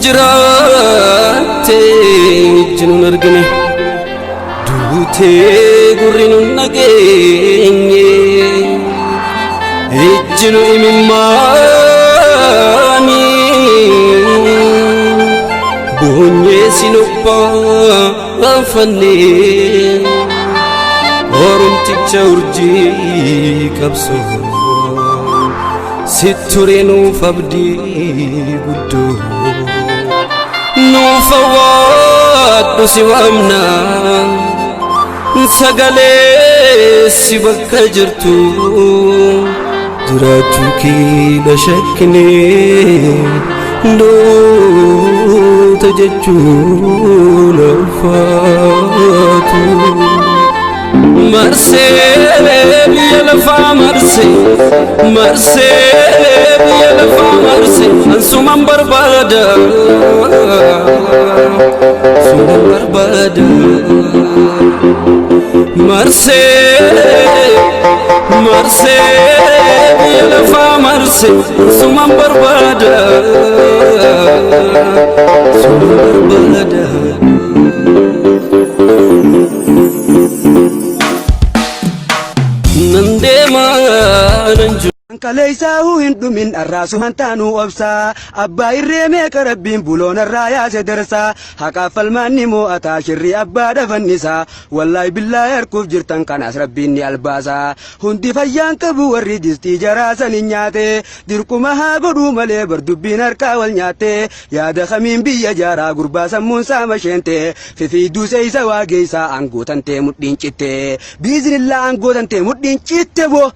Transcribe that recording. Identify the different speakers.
Speaker 1: Jiraate jinuun argine duutee gurri nun nageenye ejjinu imimmaani boonyee sinophaanfanne oromticha urjii qabsoo situree nuuf abdii guddoo nuuf awwaadhu si waamna sagalee si bakka jirtu jiraachuu kee la shakkinee ndoota jechuun ulfaatu marsee biyya lafaa marsee biyya lafaa marsee ansuman barbaada marsee biyya lafaa marsee ansuman barbaada nandema nanju
Speaker 2: Kaleessaa hindumin arraasu hantaanu obsaa abbaa irreemee karabbiin buloon irraa yaase darsaa haqaaf falmaanni moo'ataa shirri abbaa dhafannisaa wallaahi billaa harkuuf jirtan kanaas rabbiin ni albaasaa hundi fayyaan qabu warri distii jaraasan hin nyaate dirquma haa godhuu malee bardubbiin harkaa wal nyaatte yaada kamiin biyya jaaraa gurbaa sammuun saama sheente fifiiduu seeysa waageeysaa angootantee mudhiin citte biizinillaa angootantee mudhiin citte boo